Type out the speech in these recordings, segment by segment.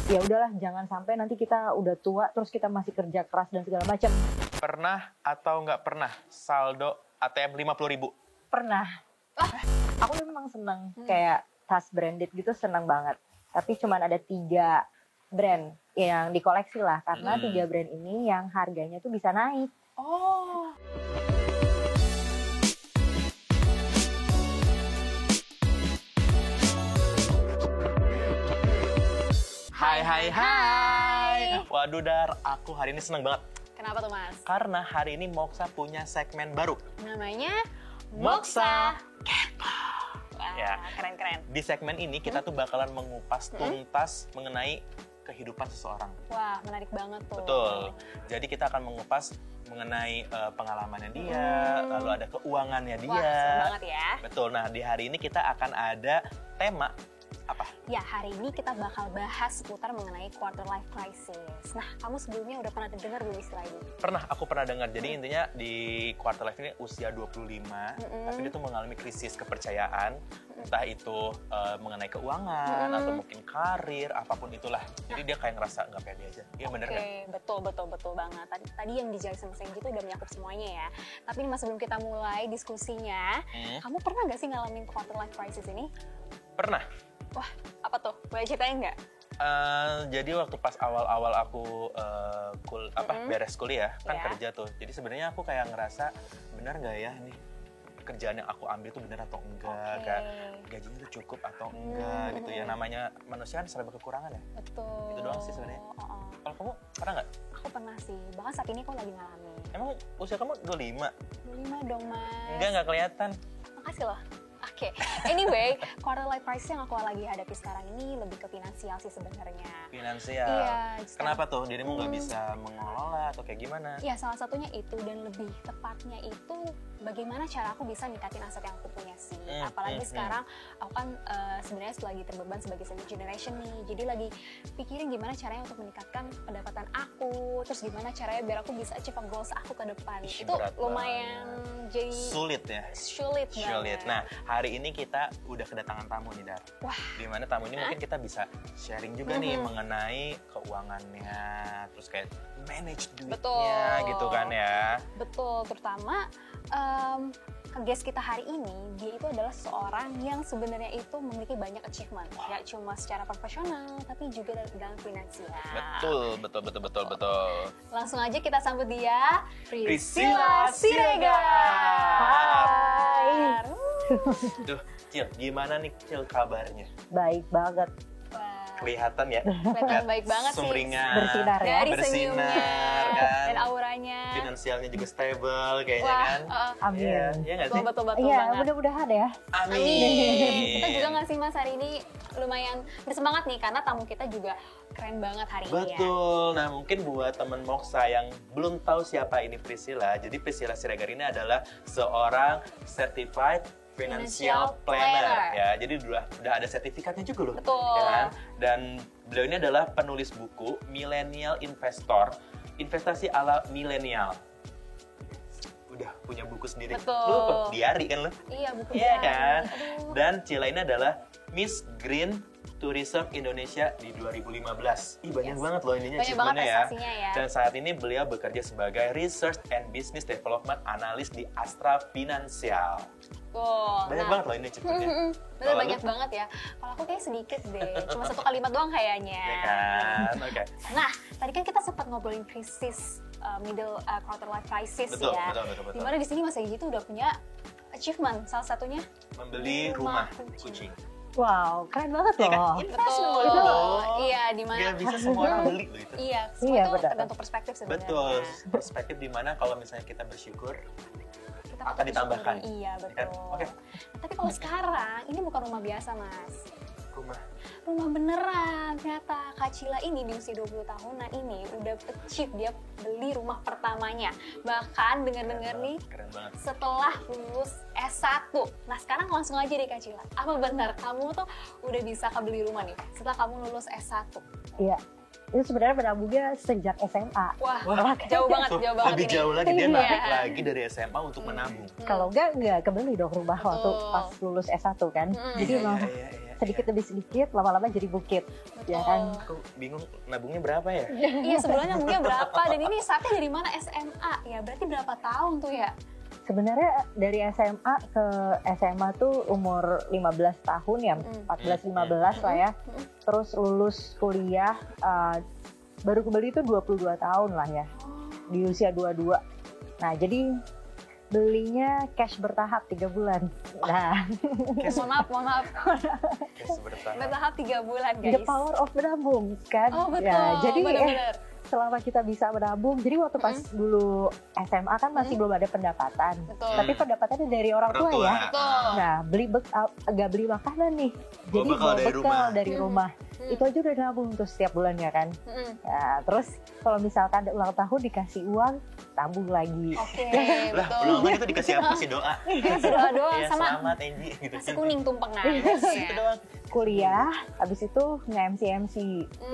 ya udahlah jangan sampai nanti kita udah tua terus kita masih kerja keras dan segala macam. Pernah atau nggak pernah saldo ATM 50.000? Pernah. Aku memang seneng kayak tas branded gitu, seneng banget. Tapi cuman ada 3 brand yang dikoleksi lah, karena 3 brand ini yang harganya tuh bisa naik. Oh. Hai. Waduh Dar, aku hari ini seneng banget. Kenapa tuh Mas? Karena hari ini Moksa punya segmen baru. Namanya Moksa Wah, Ya. keren-keren. Di segmen ini kita tuh bakalan mengupas tuntas mengenai kehidupan seseorang. Wah, menarik banget tuh. Betul. Jadi kita akan mengupas mengenai pengalamannya dia, lalu ada keuangannya dia. Wah, seru banget ya. Betul. Nah, di hari ini kita akan ada tema apa? Ya, hari ini kita bakal bahas seputar mengenai quarter life crisis. Nah, kamu sebelumnya udah pernah dengar belum istilah ini? Aku pernah dengar. Jadi intinya di quarter life ini usia 25, tapi dia tuh mengalami krisis kepercayaan, entah itu mengenai keuangan atau mungkin karir, apapun itulah. Jadi dia kayak ngerasa nggak pede aja. Iya bener nggak? Betul banget. Tadi yang dijelasin sama saya gitu udah menyakup semuanya ya. Tapi Mas, sebelum kita mulai diskusinya, kamu pernah nggak sih ngalamin quarter life crisis ini? Pernah. Wah, apa tuh? Boleh ceritain nggak? Jadi waktu pas awal-awal aku beres kuliah kan Yeah. kerja tuh. Jadi sebenarnya aku kayak ngerasa benar nggak ya nih kerjaan yang aku ambil tuh benar atau enggak, kayak gajinya tuh cukup atau enggak gitu ya. Namanya manusia kan serba kekurangan ya. Betul. Itu doang sih sebenarnya. Kalau kamu pernah nggak? Aku pernah sih. Bahkan saat ini aku lagi ngalamin. Emang usia kamu 25? 25 dong, Mas. Nggak kelihatan. Makasih loh. Oke. Anyway, quarter life crisis yang aku lagi hadapi sekarang ini lebih ke finansial sih sebenarnya. Finansial. Iya. Kenapa tuh dirimu nggak bisa mengelola atau kayak gimana? Ya, salah satunya itu, dan lebih tepatnya itu bagaimana cara aku bisa ningkatin aset yang aku punya sih. Apalagi sekarang aku kan sebenarnya lagi terbeban sebagai senior generation nih. Jadi lagi pikirin gimana caranya untuk meningkatkan pendapatan aku, terus gimana caranya biar aku bisa achieve goals aku ke depan. Ih, itu berat lumayan jadi sulit ya. Sulit banget. Nah, hari ini kita udah kedatangan tamu nih, Dar. Wah. Dimana tamu ini mungkin kita bisa sharing juga nih mengenai keuangannya, terus kayak manage duitnya Betul. gitu kan ya. Betul, terutama guest kita hari ini, dia itu adalah seorang yang sebenarnya itu memiliki banyak achievement. Gak cuma secara profesional, tapi juga dalam finansial. Betul. Langsung aja kita sambut dia, Priscilla Siregar. Hai. Duh, Cil, gimana nih Cil kabarnya? Baik banget. Wah, Kelihatan ya? kelihatan baik banget sih. Sumringah, Bersinar ya. Dari senyumnya kan? dan auranya. Finansialnya juga stable kayaknya Wah, kan? Amin. Iya nggak sih? betul Iya, banget. mudah-mudahan ya. Amin. Kita juga nggak sih Mas hari ini lumayan bersemangat nih karena tamu kita juga keren banget hari ini ya. Betul. Nah, mungkin buat teman Moksa yang belum tahu siapa ini Priscilla, jadi Priscilla Siregar ini adalah seorang certified financial planner ya. Jadi udah ada sertifikatnya juga loh. Betul. Ya kan? Dan beliau ini adalah penulis buku Millennial Investor, investasi ala milenial. Udah punya buku sendiri. Betul. Lu diari kan lu? Iya, buku Iya diari. kan? Aduh. Dan Cila ini adalah Miss Green Tourism Indonesia di 2015. Ih, banyak banget loh ininya Banyak banget achievementnya ya. prestasinya ya. Dan saat ini beliau bekerja sebagai Research and Business Development Analyst di Astra Financial. Tuh. Banyak banget loh ini achievementnya. Bener, Kalau banyak lu? banget ya. Kalau aku kayak sedikit deh, cuma 1 kalimat doang kayaknya. Ya kan? Oke. Nah, tadi kan kita sempat ngobrolin krisis quarter life crisis Betul, ya. betul. Dimana di sini Mas Egy itu udah punya achievement, salah satunya Membeli rumah kucing. Wow, keren banget Iya kan? loh. Investment Betul. loh. Iya, dimana Gak bisa semua orang beli loh itu. Iya, semua Iya, itu benar. tergantung perspektif sebenarnya. Betul. Perspektif dimana kalau misalnya kita bersyukur, Kita akan patut ditambahkan. bersyukuri. Iya, Ya kan? betul. Oke. Tapi kalau sekarang ini bukan rumah biasa, Mas. Rumah Beneran. Ternyata Kak Cila ini di usia 20 tahunan ini udah achieve, dia beli rumah pertamanya. Bahkan dengar-dengar nih keren banget. setelah lulus S1. Nah, sekarang langsung aja deh Kak Cila. Apa benar kamu tuh udah bisa kebeli rumah nih setelah kamu lulus S1? Iya. Itu sebenarnya menabungnya sejak SMA. Wah, Wah, jauh banget, Tuh, jauh banget lebih ini. jauh lagi dia Iya. narik lagi dari SMA untuk menabung. Kalau enggak kebeli dong rumah waktu Betul. pas lulus S1 kan. Jadi Iya, emang iya. sedikit demi sedikit, lama-lama jadi bukit. Ya kan? Aku bingung nabungnya berapa ya? Iya, sebenarnya mungkin berapa, dan ini saatnya dari mana? SMA ya, berarti berapa tahun tuh ya? Sebenarnya dari SMA ke SMA tuh umur 15 tahun ya, 14-15 lah ya. Terus lulus kuliah, baru kembali itu 22 tahun lah ya, di usia 22. Nah, jadi belinya cash bertahap 3 bulan. Nah, Mohon maaf. Cash bertahap. Bertahap 3 bulan, guys. the power of menabung kan. Oh, betul. Ya, jadi benar-benar. selama kita bisa menabung, jadi waktu pas dulu SMA kan masih belum ada pendapatan. Betul. Tapi pendapatannya dari orang tua ya. Betul. Nah, agak beli makanan nih. Jadi bekal dari rumah. dari rumah. Itu aja udah nabung tuh setiap bulan ya kan. Nah, terus kalau misalkan ada ulang tahun dikasih uang, tabung lagi. Oke, Lah, betul. ulang tahun itu dikasih apa sih? Doa. Kasih doa doang Iya, sama selamat Enji gitu. nasi kuning tumpengan. Itu doang. Kuliah, habis itu nge-MC.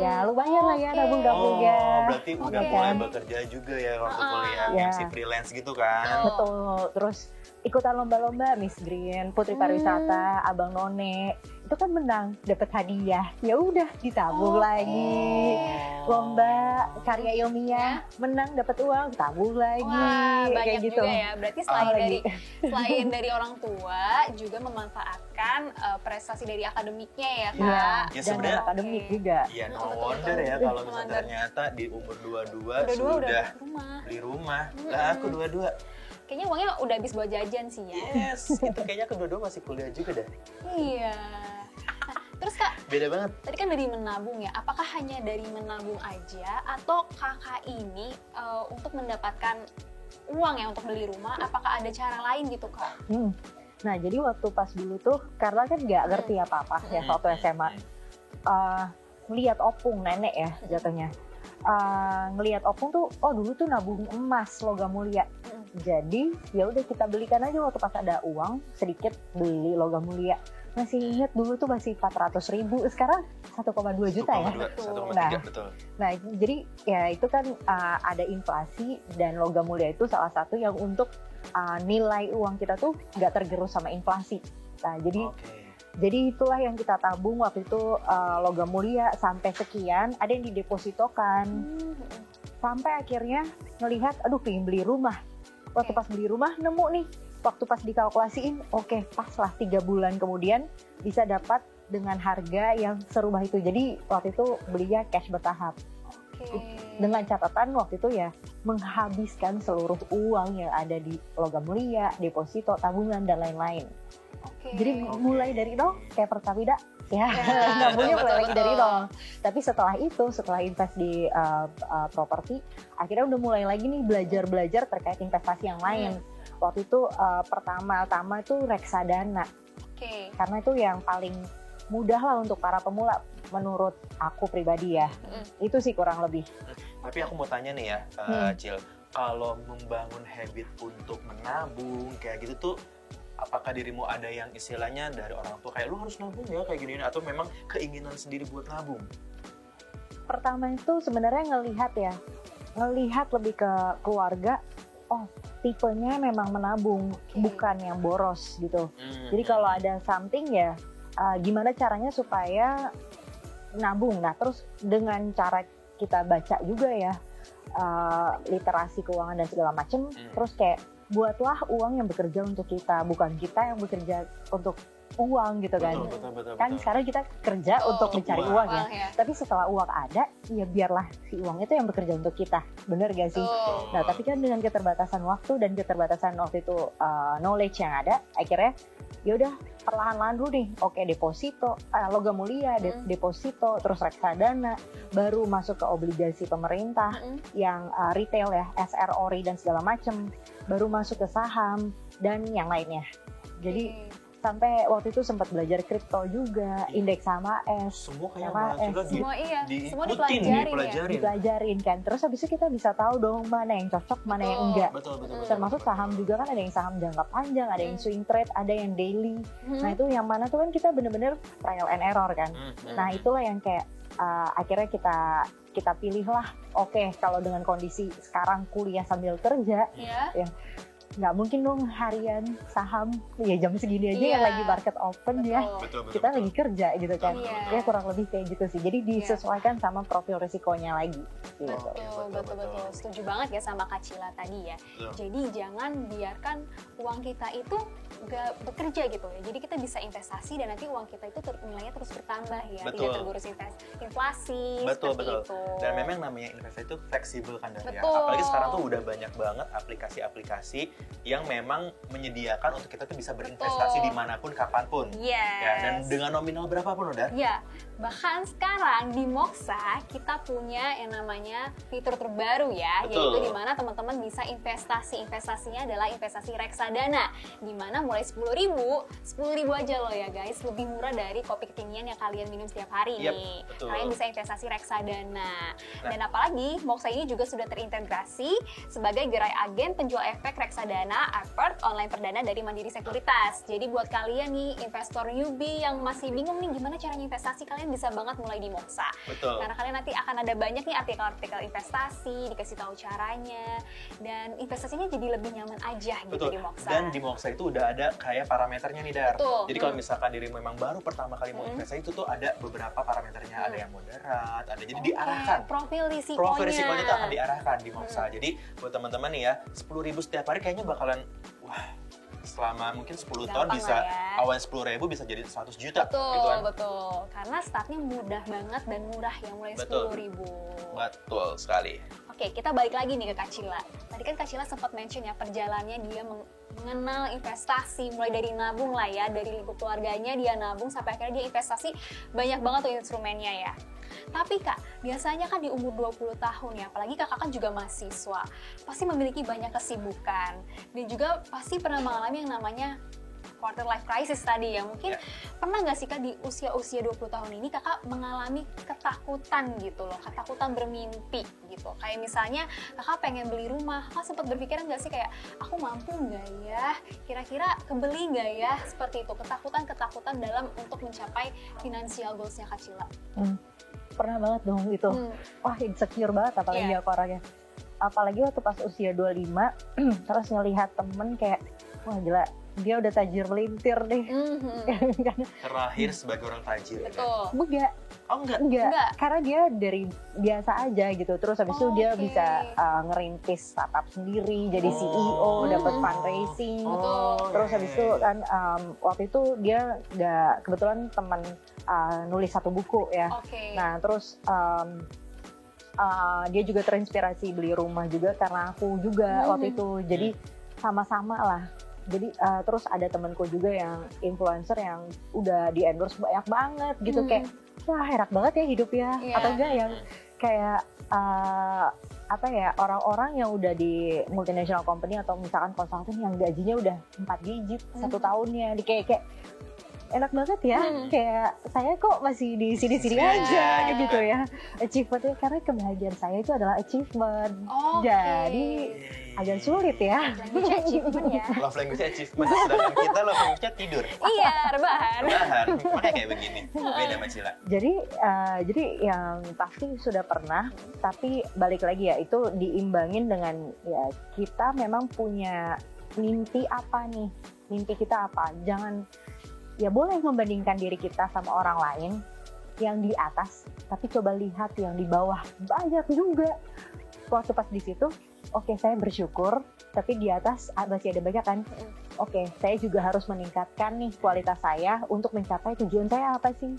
Ya lumayan lah ya Oke. nabung-nabungnya. Oh, berarti udah Oke. mulai bekerja juga ya waktu kuliah, Ya. MC freelance gitu kan. Betul. Terus ikutan lomba-lomba Miss Green, Putri Pariwisata, Abang None. Itu kan menang, dapat hadiah. Ya udah ditabung lagi. Lomba karya ilmiah, menang dapat uang, tabung lagi. Wah, banyak kayak gitu. juga ya. Berarti selain Apa dari lagi? selain dari orang tua, juga memanfaatkan prestasi dari akademiknya ya, Kak. Iya, Ya, dan sebenarnya- akademik juga. Iya, no Betul, wonder betul. ya kalau No misalnya wonder. ternyata di umur 22 Udah dua udah sudah di rumah. beli rumah. Lah, aku 22. Kayaknya uangnya udah habis buat jajan sih ya. Yes, itu kayaknya aku 22 masih kuliah juga dah. Iya. Nah, terus Kak, Beda banget. tadi kan dari menabung ya. Apakah hanya dari menabung aja atau Kakak ini untuk mendapatkan uang ya untuk beli rumah, apakah ada cara lain gitu, Kak? Nah, jadi waktu pas dulu tuh, karena kan nggak ngerti apa-apa ya waktu SMA. Ngeliat opung nenek ya jatuhnya. Ngeliat opung tuh, oh dulu tuh nabung emas logam mulia. Jadi ya udah kita belikan aja waktu pas ada uang sedikit, beli logam mulia. Masih ingat dulu tuh masih 400.000, sekarang 1,2 juta ya. 1,3, betul. Nah, jadi ya itu kan ada inflasi, dan logam mulia itu salah satu yang untuk nilai uang kita tuh nggak tergerus sama inflasi. Nah, jadi itulah yang kita tabung waktu itu, logam mulia sampai sekian, ada yang didepositokan. Sampai akhirnya ngelihat, aduh pengen beli rumah. Waktu pas beli rumah nemu nih, waktu pas dikalkulasiin, oke, pas lah 3 bulan kemudian bisa dapat dengan harga yang serumah itu. Jadi waktu itu belinya cash bertahap. Dengan catatan waktu itu ya menghabiskan seluruh uang yang ada di logam mulia, deposito, tabungan, dan lain-lain. Jadi mulai dari nol kayak Pertamina ya, nabungnya mulai lagi dari nol. Tapi setelah itu, setelah invest di properti, akhirnya udah mulai lagi nih belajar terkait investasi yang lain. Waktu itu pertama-tama itu reksadana, karena itu yang paling mudah lah untuk para pemula menurut aku pribadi ya. Itu sih kurang lebih. Tapi aku mau tanya nih ya, Cil, kalau membangun habit untuk menabung kayak gitu tuh, apakah dirimu ada yang istilahnya dari orang tua kayak lu harus nabung ya kayak gini, atau memang keinginan sendiri buat nabung? Pertama itu sebenarnya ngelihat lebih ke keluarga. Oh, tipenya memang menabung, bukan yang boros gitu. Jadi kalau ada something ya, gimana caranya supaya nabung. Nah, terus dengan cara kita baca juga ya, literasi keuangan dan segala macem. Terus kayak buatlah uang yang bekerja untuk kita, bukan kita yang bekerja untuk uang gitu kan. Betul. Kan sekarang kita kerja untuk mencari uang ya. Tapi setelah uang ada, ya biarlah si uang itu yang bekerja untuk kita. Bener gak sih? Nah, tapi kan dengan keterbatasan waktu dan keterbatasan waktu itu knowledge yang ada, akhirnya ya udah perlahan-lahan dulu nih. Oke, deposito, logam mulia, deposito, terus reksadana, baru masuk ke obligasi pemerintah yang retail ya, SR, ORI dan segala macem, baru masuk ke saham dan yang lainnya. Jadi sampai waktu itu sempat belajar kripto juga, indeks sama S. Semua kayak semua dipelajarin kan. Terus habis itu kita bisa tahu dong mana yang cocok, mana yang enggak. Betul. Termasuk saham juga kan, ada yang saham jangka panjang, ada yang swing trade, ada yang daily. Nah, itu yang mana tuh kan kita bener-bener trial and error kan. Nah, itulah yang kayak akhirnya kita pilih lah. Oke, kalau dengan kondisi sekarang kuliah sambil kerja, ya nggak mungkin dong harian saham ya jam segini aja Iya. yang lagi market open ya. Betul, Kita lagi kerja gitu kan. Iya. Ya kurang lebih kayak gitu sih. Jadi disesuaikan sama profil risikonya lagi. Gitu. Betul. Setuju banget ya sama Kak Cila tadi ya. Betul. Jadi jangan biarkan uang kita itu nggak bekerja gitu ya. Jadi kita bisa investasi dan nanti uang kita itu nilainya terus bertambah ya. Betul. Tidak tergerus inflasi. Betul. seperti itu. Dan memang namanya investasi itu fleksibel kan Dar, ya. Betul. Apalagi sekarang tuh udah banyak banget aplikasi-aplikasi yang memang menyediakan untuk kita tuh bisa berinvestasi Betul. dimanapun, kapanpun. Yes. Ya, dan dengan nominal berapapun Dar. Ya, bahkan sekarang di Moxa kita punya yang namanya fitur terbaru ya, Betul. yaitu di mana teman-teman bisa investasi. Investasinya adalah investasi reksadana, di mana mulai 10.000 aja loh ya guys, lebih murah dari kopi kekinian yang kalian minum setiap hari Yap, nih. betul. Kalian bisa investasi reksadana. Dan apalagi Moxa ini juga sudah terintegrasi sebagai gerai agen penjual efek reksadana Avert online perdana dari Mandiri Sekuritas. Jadi buat kalian nih investor newbie yang masih bingung nih gimana caranya investasi, kalian bisa banget mulai di Moxa. Betul. Karena kalian nanti akan ada banyak nih artikel-artikel investasi, dikasih tahu caranya, dan investasinya jadi lebih nyaman aja gitu Betul. di Moxa. Dan di Moxa itu udah ada kayak parameternya nih Dar. Betul. Jadi kalau misalkan dirimu memang baru pertama kali mau investasi itu tuh ada beberapa parameternya, ada yang moderat, ada jadi diarahkan. Profil risikonya. Profil risikonya itu akan diarahkan di Moxa. Jadi buat teman-teman nih ya, 10.000 setiap hari kayaknya bakalan wah, selama mungkin 10 tahun Gampang bisa lah ya. awal 10.000 bisa jadi 100 juta Betul, gitu kan. betul. Karena startnya mudah banget dan murah ya, mulai Betul. 10.000. Betul sekali. Oke, kita balik lagi nih ke Kak Cila. Tadi kan Kak Cila sempat mention ya perjalanannya dia mengenal investasi, mulai dari nabung lah ya, dari lingkup keluarganya dia nabung sampai akhirnya dia investasi banyak banget tuh instrumennya ya. Tapi Kak, biasanya kan di umur 20 tahun ya, apalagi Kakak kan juga mahasiswa, pasti memiliki banyak kesibukan dan juga pasti pernah mengalami yang namanya quarter life crisis tadi ya. Mungkin pernah nggak sih Kak di usia-usia 20 tahun ini Kakak mengalami ketakutan gitu loh, ketakutan bermimpi gitu. Kayak misalnya Kakak pengen beli rumah, Kakak sempat berpikiran nggak sih kayak aku mampu nggak ya, kira-kira kebeli nggak ya, seperti itu. Ketakutan dalam untuk mencapai financial goals-nya Kak Cila. Pernah banget dong itu. Wah insecure banget apalagi aku orangnya. Apalagi waktu pas usia 25 terus ngelihat temen kayak wah gila dia udah tajir melintir deh. Terakhir sebagai orang tajir. Betul. Enggak. Oh enggak. Enggak, karena dia dari biasa aja gitu. Terus habis itu dia bisa ngerintis startup sendiri, jadi CEO, dapat fundraising. Terus habis itu kan waktu itu dia kebetulan teman nulis satu buku ya. Nah, terus dia juga terinspirasi beli rumah juga karena aku juga waktu itu. Jadi sama-sama lah. Jadi terus ada temanku juga yang influencer yang udah di endorse banyak banget gitu kayak wah enak banget ya hidup ya, atau enggak yang kayak apa ya orang-orang yang udah di multinational company atau misalkan konsultan yang gajinya udah 4 digit satu tahunnya, kayak enak banget ya, kayak saya kok masih di sini-sini aja gitu ya. Achievementnya karena kebahagiaan saya itu adalah achievement, jadi agak sulit ya. Language achievement ya. Love language achievement, sedangkan kita love language-nya tidur. Iya, rebahan. Makanya kayak begini, beda sama Cila. Jadi yang pasti sudah pernah, tapi balik lagi ya itu diimbangin dengan ya kita memang punya mimpi apa nih, mimpi kita apa. Jangan ya boleh membandingkan diri kita sama orang lain yang di atas, tapi coba lihat yang di bawah banyak juga. Waktu pas di situ, oke, saya bersyukur, tapi di atas masih ada banyak kan. Oke, saya juga harus meningkatkan nih kualitas saya untuk mencapai tujuan saya apa sih?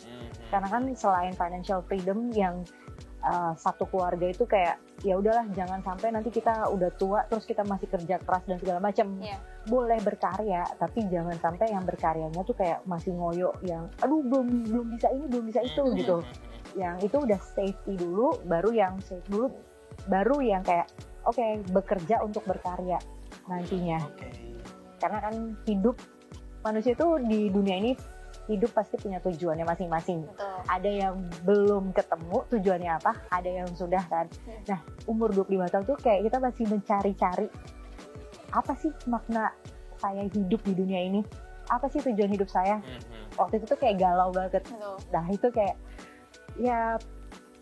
Karena kan selain financial freedom yang satu keluarga itu kayak ya udahlah jangan sampai nanti kita udah tua terus kita masih kerja keras dan segala macam. Boleh berkarya, tapi jangan sampai yang berkaryanya tuh kayak masih ngoyo yang aduh belum bisa ini belum bisa itu gitu. Yang itu udah safety dulu, baru yang safe dulu, baru yang kayak oke, bekerja untuk berkarya nantinya. Karena kan hidup manusia itu di dunia ini hidup pasti punya tujuannya masing-masing. Ada yang belum ketemu tujuannya apa, ada yang sudah kan. Nah, umur 25 tahun tuh kayak kita masih mencari-cari apa sih makna saya hidup di dunia ini? Apa sih tujuan hidup saya? Waktu itu tuh kayak galau banget. Nah, itu kayak ya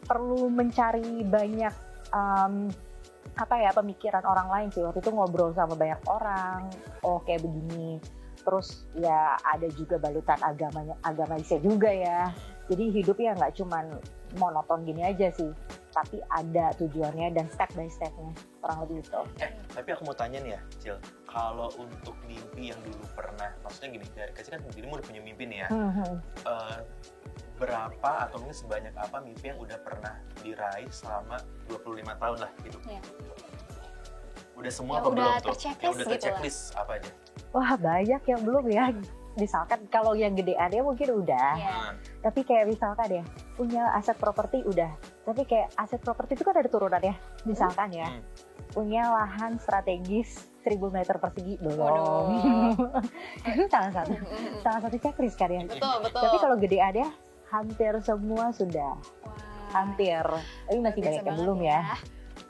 perlu mencari banyak apa ya, pemikiran orang lain sih. Waktu itu ngobrol sama banyak orang, oh kayak begini. Terus ya ada juga balutan agama Islam juga ya. Jadi hidupnya nggak cuman monoton gini aja sih, tapi ada tujuannya dan step by stepnya, kurang lebih itu. Tapi aku mau tanya nih ya, Cil, kalau untuk mimpi yang dulu pernah, maksudnya gini, dari kecil kan dirimu udah punya mimpi nih ya, berapa atau mungkin sebanyak apa mimpi yang udah pernah diraih selama 25 tahun lah hidup? Udah semua apa belum tuh? Yang udah terchecklist apa aja? Wah, banyak yang belum ya. Misalkan kalau yang gedeannya mungkin udah, tapi kayak misalkan ya punya aset properti udah, tapi kayak aset properti itu kan ada turunan ya, misalkan ya punya lahan strategis 1000 meter persegi belum. Itu salah satu checklist kan ya. Betul. Tapi kalau gedeannya hampir semua sudah. Hampir, tapi masih banyak yang belum ya.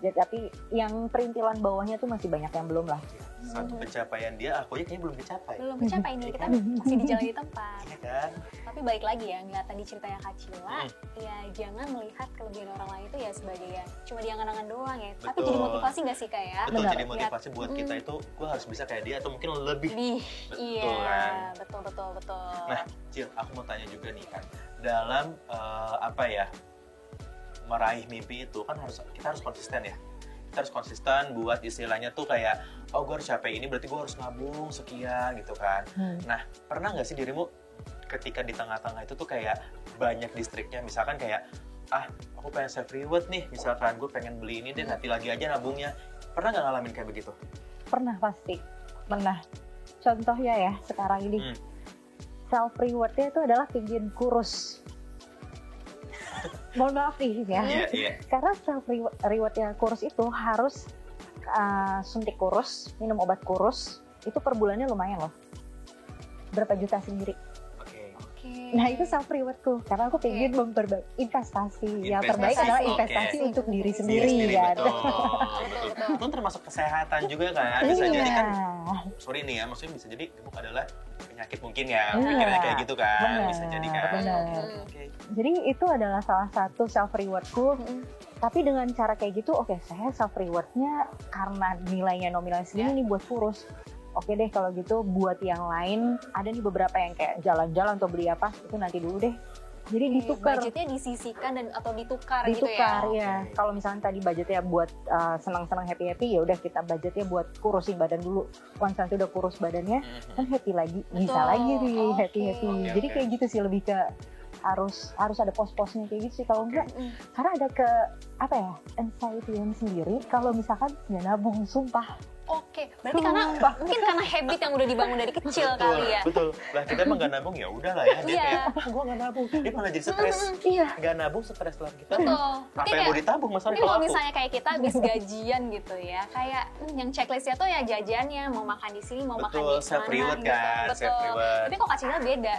Tapi yang perintilan bawahnya tuh masih banyak yang belum lah. Satu pencapaian dia, aku aja kayaknya belum kecapai. Belum kecapai nih, kita masih di jalan di tempat. Iya kan? Tapi balik lagi ya, ngeliat tadi ceritanya Kak Cila, ya jangan melihat kelebihan orang lain itu ya sebagai ya cuma di angan-angan doang ya. Tapi jadi motivasi nggak sih Kak ya? Betul, jadi motivasi buat kita itu, gue harus bisa kayak dia atau mungkin lebih. Iya, kan? betul. Nah, Cil, aku mau tanya juga nih kan, dalam apa ya, meraih mimpi itu kan kita harus konsisten ya. Kita harus konsisten buat istilahnya tuh kayak, oh gue harus capai ini berarti gue harus nabung sekian gitu kan. Nah, pernah nggak sih dirimu ketika di tengah-tengah itu tuh kayak banyak distriknya, misalkan kayak, aku pengen self reward nih, misalkan gue pengen beli ini deh, nanti lagi aja nabungnya. Pernah nggak ngalamin kayak begitu? Pernah, pasti pernah. Contohnya ya sekarang ini self rewardnya itu adalah pingin kurus. Mohon maaf nih ya, karena self rewardnya kurus itu harus suntik kurus, minum obat kurus, itu per bulannya lumayan loh, berapa juta sendiri. Nah itu self rewardku, karena aku pengen investasi. Yang terbaik adalah investasi untuk diri sendiri kan. Betul. Itu termasuk kesehatan juga kan, bisa jadi kan. Sorry nih ya, maksudnya bisa jadi gemuk adalah penyakit mungkin ya, pikirnya kayak gitu kan, bisa jadi kan. Jadi itu adalah salah satu self rewardku. Tapi dengan cara kayak gitu, oke, saya self rewardnya karena nilainya nominal segini nih buat kurus. Oke deh kalau gitu buat yang lain ada nih beberapa yang kayak jalan-jalan atau beli apa itu nanti dulu deh. Jadi ditukar. Budgetnya disisihkan atau ditukar gitu ya. Ditukar ya. Kalau misalnya tadi budgetnya buat senang-senang happy-happy, ya udah kita budgetnya buat kurusin badan dulu. Once nanti udah kurus badannya kan happy lagi, bisa lagi nih happy-happy. Jadi kayak gitu sih, lebih ke harus ada pos-posnya kayak gitu sih. Kalau enggak karena ada ke apa ya, anxiety yang sendiri kalau misalkan nggak nabung, sumpah. Oke, berarti mungkin karena habit yang udah dibangun dari kecil kali ya. Betul. Lah kita emang nggak nabung ya udahlah ya. Dia kayak, gue nggak nabung. Dia malah jadi stres. Nggak nabung stres lah kita. Betul. Apa yang mau ditabung masalahnya kalau misalnya kayak kita habis gajian gitu ya, kayak yang checklistnya tuh ya jajannya, mau makan di sini, mau makan di mana. Self reward gitu. kan. Betul. Tapi kok Kak Cila beda.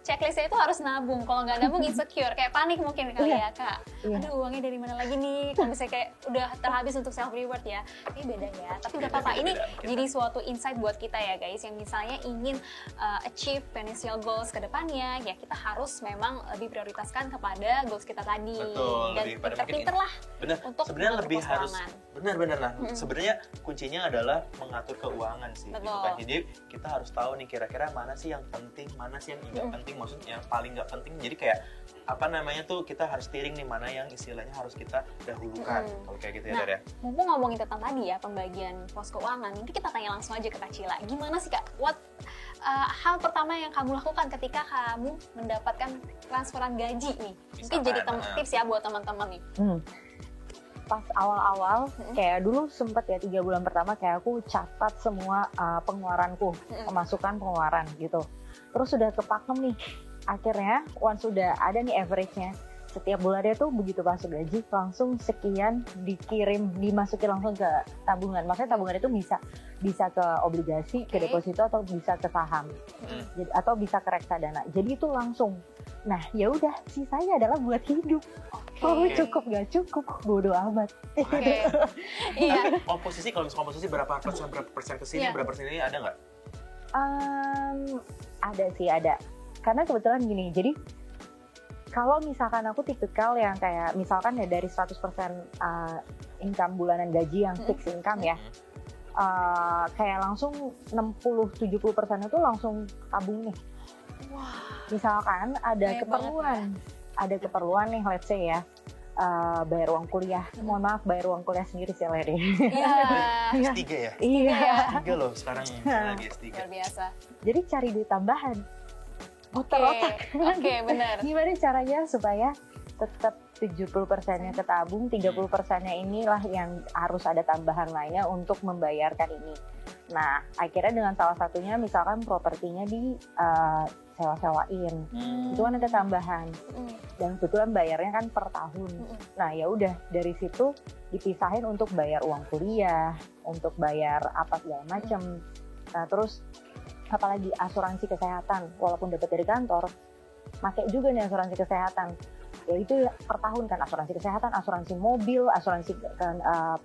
Checklistnya itu harus nabung, kalau nggak nabung insecure, kayak panik mungkin kali ya Kak. Aduh uangnya dari mana lagi nih, kalau misalnya kayak udah terhabis untuk self reward ya. Ini beda ya, tapi nggak apa-apa. Ini jadi suatu insight buat kita ya guys, yang misalnya ingin achieve financial goals ke depannya, ya kita harus memang lebih prioritaskan kepada goals kita tadi. Betul, dan pinter-pinter lah untuk sebenarnya lebih harus benar-benar. Nah, sebenarnya kuncinya adalah mengatur keuangan sih. Gitu kan. Jadi kita harus tahu nih kira-kira mana sih yang penting, mana sih yang nggak penting, maksudnya yang paling nggak penting. Jadi kayak apa namanya tuh, kita harus tiring nih mana yang istilahnya harus kita dahulukan. Kalau kayak gitu ya, Dar ya. Mumpung ngomongin tentang tadi ya pembagian pos keuangan, nanti kita tanya langsung aja ke Kak Cila. Gimana sih Kak? Hal pertama yang kamu lakukan ketika kamu mendapatkan transferan gaji nih? Mungkin jadi tips ya buat teman-teman nih. Pas awal-awal kayak dulu sempet ya 3 bulan pertama kayak aku catat semua pengeluaranku, pemasukan pengeluaran gitu. Terus sudah kepakem nih, akhirnya once sudah ada nih average-nya, setiap bulannya tuh begitu masuk gaji langsung sekian dimasukin langsung ke tabungan. Maksudnya tabungan itu bisa ke obligasi, ke deposito, atau bisa ke saham, atau bisa ke reksadana. Jadi itu langsung. Nah ya udah, sisanya adalah buat hidup. Cukup nggak cukup, bodo amat. Iya. Komposisi, kalau misalnya komposisi berapa persen ke sini, berapa persen ini, ada nggak? Ada sih, ada. Karena kebetulan gini, jadi Kalau misalkan aku tipikal yang kayak misalkan ya dari 100% income bulanan gaji yang fixed income ya, kayak langsung 60-70% itu langsung tabung nih. Wah, Misalkan ada banyak keperluan nih, let's say ya, bayar uang kuliah. Mohon maaf, bayar uang kuliah sendiri sih Lady. iya, S3 ya? Iya. S3 loh sekarang lagi S3. luar biasa. Jadi cari duit tambahan. Oke, Otak. oke, benar. Gimana caranya supaya tetap 70%-nya ketabung, 30%-nya inilah yang harus ada tambahan lainnya untuk membayarkan ini. Nah, akhirnya dengan salah satunya misalkan propertinya di sewa-sewain. Itu kan ada tambahan. Dan kebetulan bayarnya kan per tahun. Nah, ya udah dari situ dipisahin untuk bayar uang kuliah, untuk bayar apa segala macam. Nah, terus apalagi asuransi kesehatan, walaupun dapat dari kantor, pakai juga nih asuransi kesehatan. Ya itu per tahun kan, asuransi kesehatan, asuransi mobil, asuransi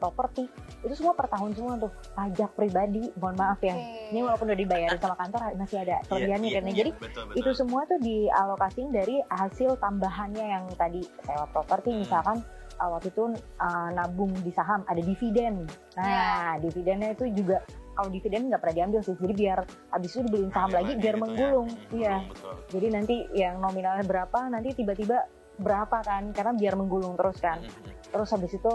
properti, itu semua per tahun semua tuh. Pajak pribadi, mohon maaf ya, ini walaupun udah dibayarin sama kantor masih ada kelebihannya kan. Jadi betul. itu semua tuh dialokasiin dari hasil tambahannya yang tadi sewa properti misalkan. Waktu itu nabung di saham, ada dividen. Nah, dividennya itu juga, kalau dividen nggak pernah diambil sih, jadi biar habis itu dibeliin saham lagi biar gitu menggulung. Ya. Iya. Betul. Jadi nanti yang nominalnya berapa, nanti tiba-tiba berapa kan, karena biar menggulung terus kan. Terus habis itu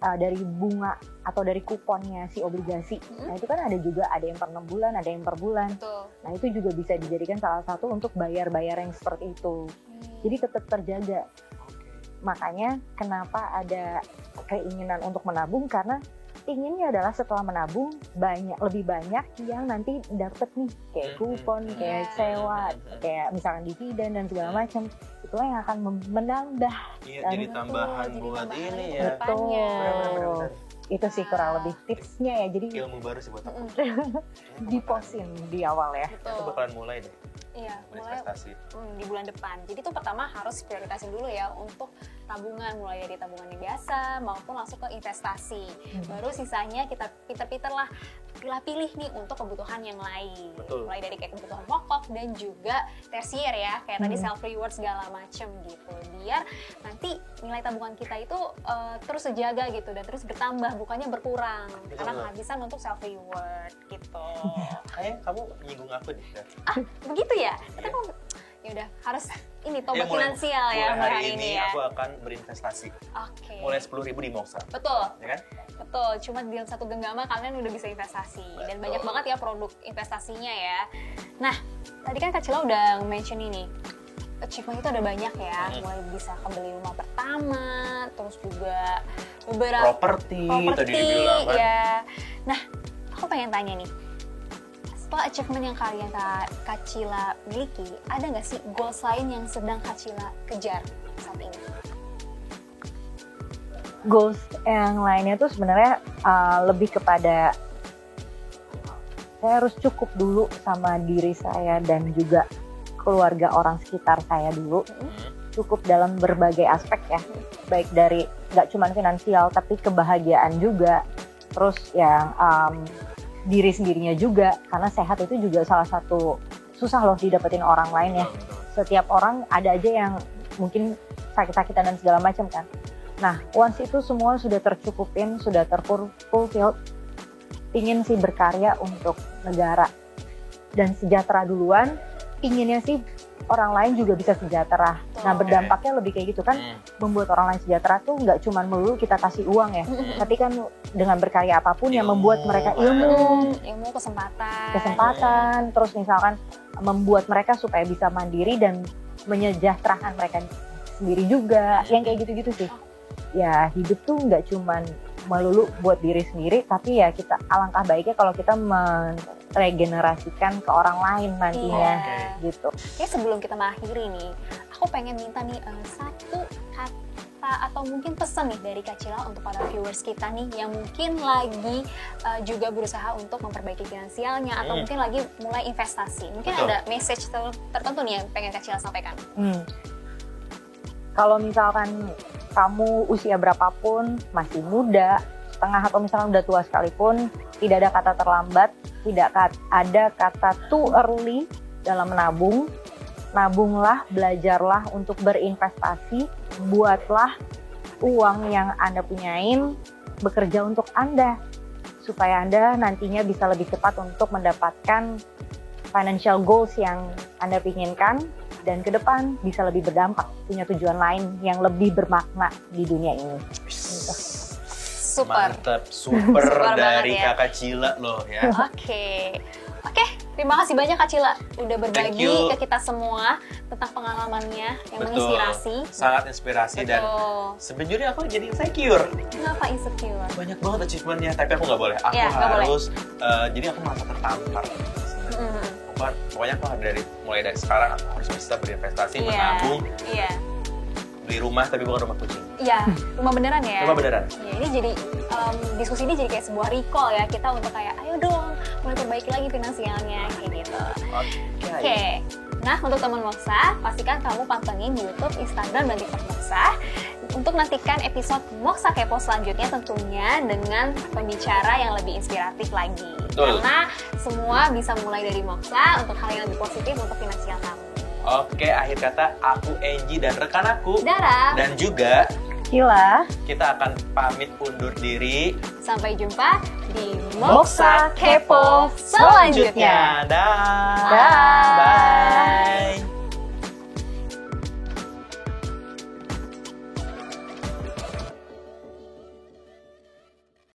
dari bunga atau dari kuponnya si obligasi. Nah itu kan ada juga, ada yang per 6 bulan, ada yang per bulan. Betul. Nah itu juga bisa dijadikan salah satu untuk bayar-bayar yang seperti itu. Jadi tetap terjaga. Makanya kenapa ada keinginan untuk menabung, karena inginnya adalah setelah menabung lebih banyak yang nanti dapet nih, kayak kupon, kayak sewa, kayak misalkan dividen dan segala macam. Itulah yang akan menambah. Iya, jadi tambahan jadi buat tambahan ini ke ya. depannya. Benar. Itu sih kurang lebih tipsnya ya. Jadi Ilmu baru sih buat aku. diposin di awal ya. Itu Betul. bakalan mulai deh. Iya, mulai Investasi. di bulan depan. Jadi itu pertama harus prioritasin dulu ya untuk tabungan, mulai dari tabungan yang biasa maupun langsung ke investasi. Baru sisanya kita pinter-pinter lah pilih nih untuk kebutuhan yang lain. Betul. Mulai dari kayak kebutuhan pokok dan juga tersier ya, kayak tadi self reward segala macem gitu. Biar nanti nilai tabungan kita itu terus sejaga gitu dan terus bertambah, bukannya berkurang. Betul. Karena kehabisan untuk self reward gitu. Kayak kamu nyinggung aku nih. Begitu ya? Iya. Ya udah harus ini tobat Mulai- finansial ya mulai mulai hari ini ya. aku akan berinvestasi. Oke. Mulai 10.000 di Moxa, Betul, ya kan? betul. Cuma di dalam satu genggaman kalian udah bisa investasi dan Betul. banyak banget ya produk investasinya ya. Nah, tadi kan Kak Cila udah mention ini. Achievement itu ada banyak ya, mulai bisa kembali rumah pertama, terus juga beberapa Properti tadi dibilang kan. ya. Nah, aku pengen tanya nih, setelah achievement yang kalian Kak Cila miliki, ada nggak sih goals lain yang sedang Kak Cila kejar saat ini? Goals yang lainnya tuh sebenarnya lebih kepada saya harus cukup dulu sama diri saya dan juga keluarga orang sekitar saya dulu. Cukup dalam berbagai aspek ya, baik dari nggak cuma finansial tapi kebahagiaan juga, terus yang diri sendirinya juga, karena sehat itu juga salah satu susah loh didapetin orang lain ya. Setiap orang ada aja yang mungkin sakit-sakitan dan segala macam kan. Nah, once itu semua sudah tercukupin, sudah terfulfilled, ingin sih berkarya untuk negara dan sejahtera duluan, inginnya sih orang lain juga bisa sejahtera. Nah, berdampaknya lebih kayak gitu kan, membuat orang lain sejahtera tuh nggak cuma melulu kita kasih uang ya, tapi kan dengan berkarya apapun yang membuat mereka ilmu, kesempatan, terus misalkan membuat mereka supaya bisa mandiri dan menyejahterakan mereka sendiri juga, yang kayak gitu-gitu sih. Ya, hidup tuh nggak cuma melulu buat diri sendiri, tapi ya kita alangkah baiknya kalau kita meregenerasikan ke orang lain nantinya, gitu. Oke, sebelum kita mengakhiri nih, aku pengen minta nih satu kata atau mungkin pesan nih dari Kak Cila untuk para viewers kita nih yang mungkin lagi juga berusaha untuk memperbaiki finansialnya atau mungkin lagi mulai investasi. Mungkin ada message tertentu nih yang pengen Kak Cila sampaikan. Kalau misalkan kamu usia berapapun, masih muda, setengah atau misalkan udah tua sekalipun, tidak ada kata terlambat, tidak ada kata too early dalam menabung. nabunglah, belajarlah untuk berinvestasi, buatlah uang yang Anda punyain bekerja untuk Anda, supaya Anda nantinya bisa lebih cepat untuk mendapatkan financial goals yang Anda inginkan, dan ke depan bisa lebih berdampak, punya tujuan lain yang lebih bermakna di dunia ini. Gitu. Super. Mantap, super Super dari banget ya. Kakak Cila loh ya. Oke, terima kasih banyak Kak Cila udah Thank berbagi you. ke kita semua tentang pengalamannya yang Betul. menginspirasi. Sangat inspirasi dan Betul. sejujurnya aku jadi insecure. Kenapa insecure? Banyak banget achievementnya, tapi aku nggak boleh. Aku Iya, nggak boleh. harus, jadi aku merasa tertampar. Mm. Pokoknya aku harus mulai dari sekarang aku harus bisa berinvestasi, Iya. menabung, Iya. beli rumah tapi bukan rumah kucing. Iya, rumah beneran ya. Rumah beneran. Ya, ini jadi diskusi ini jadi kayak sebuah recall ya, kita untuk kayak ayo dong mulai perbaiki lagi finansialnya kayak gitu. Oke. Nah, untuk teman Moksa, pastikan kamu pantengin YouTube, Instagram, dan TikTok Moksa untuk nantikan episode Moksa Kepo selanjutnya, tentunya dengan pembicara yang lebih inspiratif lagi. Betul. Karena semua bisa mulai dari Moksa untuk hal yang lebih positif untuk finansial kamu. Oke, akhir kata aku Angie dan rekan aku Dara, dan juga Cila, kita akan pamit undur diri. sampai jumpa di Moksa Moksa Kepo selanjutnya. Dah. dah.